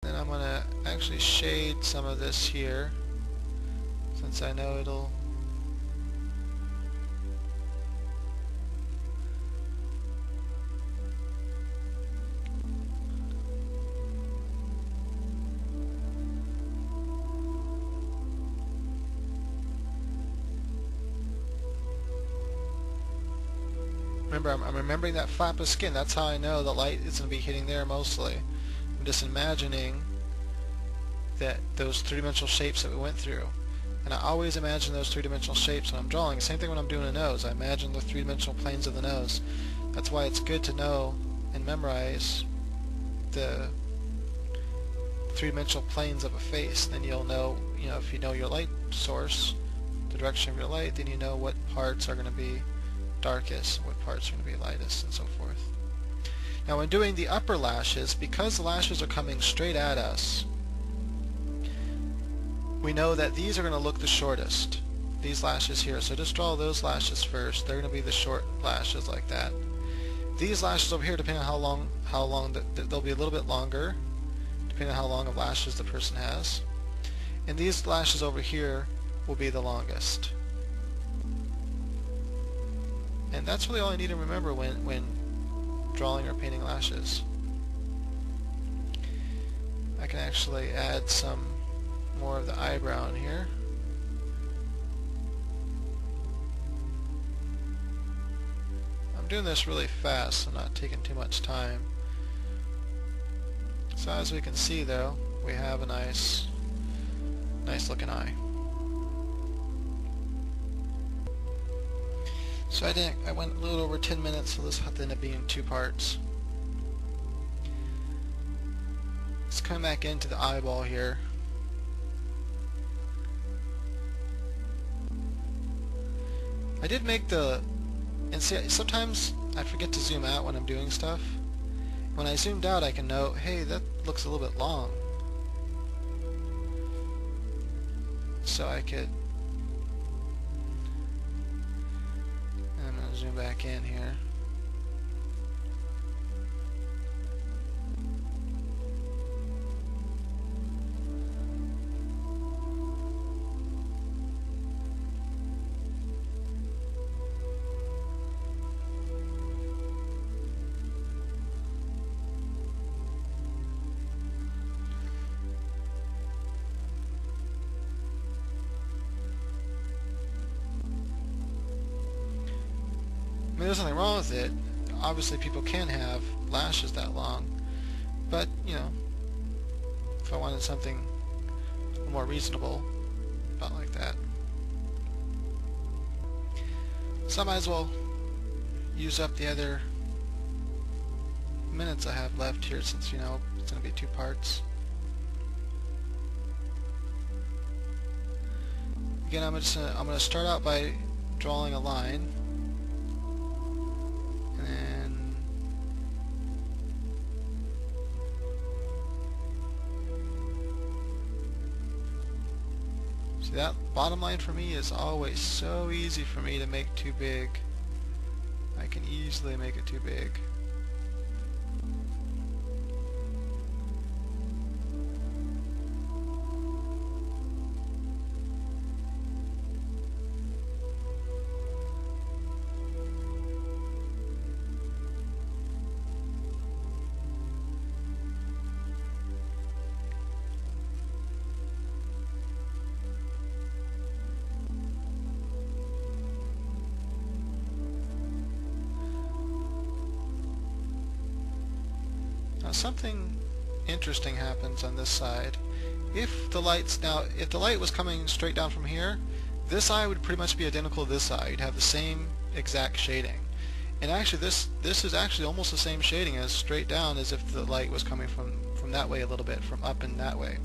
Then I'm going to actually shade some of this here, since I know it'll... Remember, I'm remembering that flap of skin. That's how I know the light is going to be hitting there mostly. I'm just imagining that those three-dimensional shapes that we went through. And I always imagine those three-dimensional shapes when I'm drawing. Same thing when I'm doing a nose. I imagine the three-dimensional planes of the nose. That's why it's good to know and memorize the three-dimensional planes of a face. Then you'll know, if you know your light source, the direction of your light, then you know what parts are going to be darkest, what parts are going to be lightest, and so forth. Now when doing the upper lashes, because the lashes are coming straight at us, we know that these are going to look the shortest, these lashes here. So just draw those lashes first. They're going to be the short lashes like that. These lashes over here, depending on how long they'll be a little bit longer, depending on how long of lashes the person has. And these lashes over here will be the longest. And that's really all I need to remember when drawing or painting lashes. I can actually add some more of the eyebrow in here. I'm doing this really fast, so I'm not taking too much time. So as we can see though, we have a nice looking eye. So I went a little over 10 minutes, so this will have to end up being 2 parts. Let's come back into the eyeball here. I did make and see, sometimes I forget to zoom out when I'm doing stuff. When I zoomed out, I can note, hey, that looks a little bit long. So I could... I'm going to zoom back in here. I mean, there's nothing wrong with it. Obviously people can have lashes that long, but if I wanted something more reasonable, about like that. So I might as well use up the other minutes I have left here, since it's going to be 2 parts. Again, I'm going to start out by drawing a line. And see, that bottom line for me is always so easy for me to make too big. I can easily make it too big. Now something interesting happens on this side. If the light was coming straight down from here, this eye would pretty much be identical to this eye. You'd have the same exact shading. And actually this is actually almost the same shading as straight down as if the light was coming from that way a little bit, from up and that way.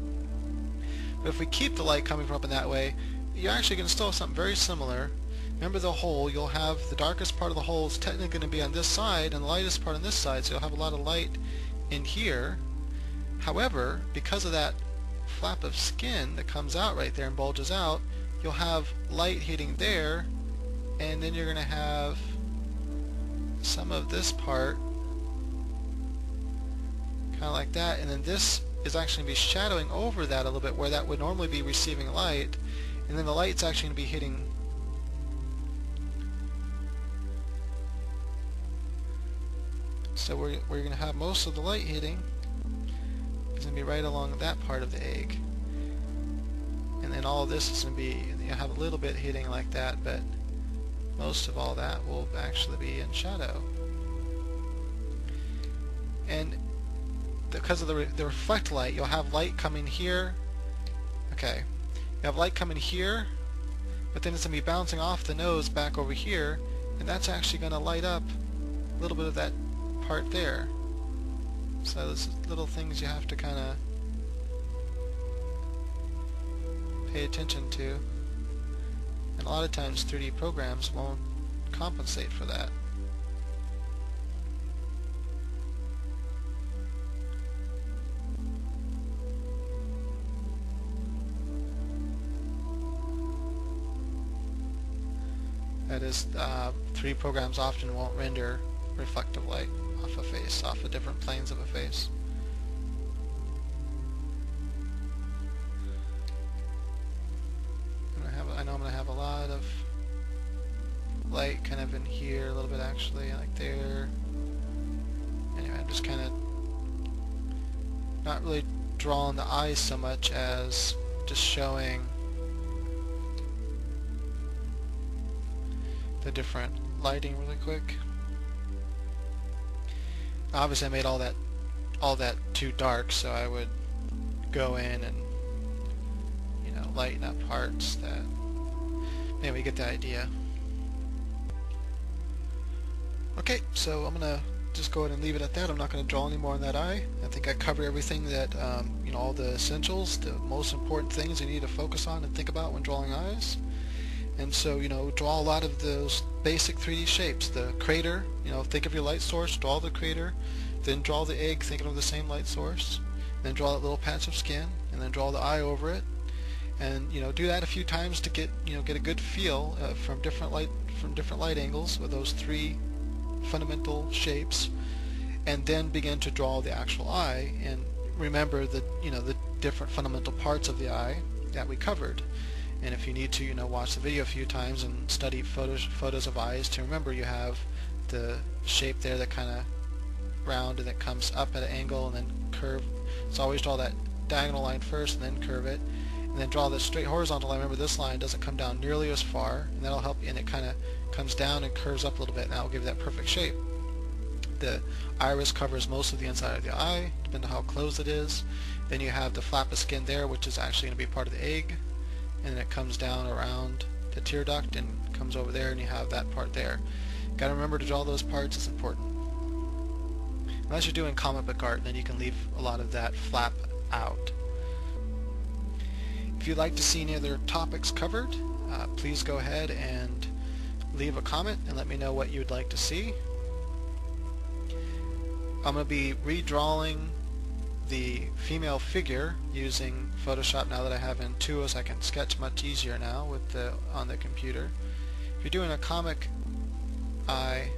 But if we keep the light coming from up and that way, you're actually going to still have something very similar. Remember the hole, you'll have the darkest part of the hole is technically going to be on this side and the lightest part on this side, so you'll have a lot of light in here. However, because of that flap of skin that comes out right there and bulges out, you'll have light hitting there, and then you're going to have some of this part kind of like that, and then this is actually going to be shadowing over that a little bit where that would normally be receiving light, and then the light's actually going to be hitting. So where you're going to have most of the light hitting is going to be right along that part of the egg. And then all of this is going to be, you have a little bit hitting like that, but most of all that will actually be in shadow. And because of the reflect light, you'll have light coming here. Okay, you have light coming here, but then it's going to be bouncing off the nose back over here, and that's actually going to light up a little bit of that part there. So there's little things you have to kind of pay attention to, and a lot of times 3D programs won't compensate for that. That is, 3D programs often won't render reflective light off a face, off of different planes of a face. I know I'm going to have a lot of light kind of in here, a little bit actually, like there. Anyway, I'm just kind of not really drawing the eyes so much as just showing the different lighting really quick. Obviously I made all that too dark, so I would go in and, you know, lighten up parts that, anyway, you get the idea. Okay, so I'm gonna just go ahead and leave it at that. I'm not going to draw any more on that eye. I think I covered everything that, you know, all the essentials, the most important things you need to focus on and think about when drawing eyes. And so, you know, draw a lot of those basic 3D shapes. The crater, you know, think of your light source, draw the crater, then draw the egg thinking of the same light source, then draw that little patch of skin, and then draw the eye over it. And, you know, do that a few times to get, you know, get a good feel from different light angles with those 3 fundamental shapes, and then begin to draw the actual eye. And remember that, you know, the different fundamental parts of the eye that we covered. And if you need to, you know, watch the video a few times and study photos of eyes to remember you have the shape there that kind of round and that comes up at an angle and then curve. So always draw that diagonal line first and then curve it, and then draw the straight horizontal line. Remember, this line doesn't come down nearly as far, and that'll help you, and it kind of comes down and curves up a little bit, and that will give you that perfect shape. The iris covers most of the inside of the eye, depending on how closed it is. Then you have the flap of skin there, which is actually going to be part of the egg, and then it comes down around the tear duct and comes over there, and you have that part there. Got to remember to draw those parts. It's important. Unless you're doing comic book art, then you can leave a lot of that flap out. If you'd like to see any other topics covered, please go ahead and leave a comment and let me know what you would like to see. I'm going to be redrawing the female figure using Photoshop. Now that I have Intuos, I can sketch much easier now with on the computer. If you're doing a comic eye,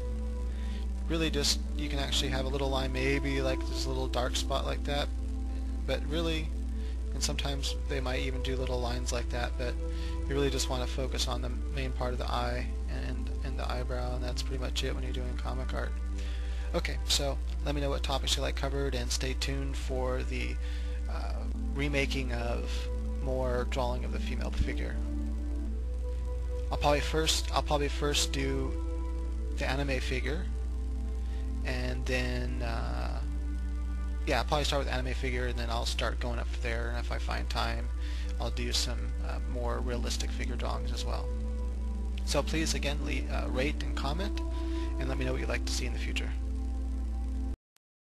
really just, you can actually have a little line, maybe like this little dark spot like that, but really, and sometimes they might even do little lines like that, but you really just want to focus on the main part of the eye and the eyebrow, and that's pretty much it when you're doing comic art. Okay, so let me know what topics you like covered, and stay tuned for the remaking of more drawing of the female figure. I'll probably first do the anime figure, and then yeah, I'll probably start with anime figure, and then I'll start going up there, and if I find time I'll do some more realistic figure drawings as well. So please again rate and comment and let me know what you'd like to see in the future.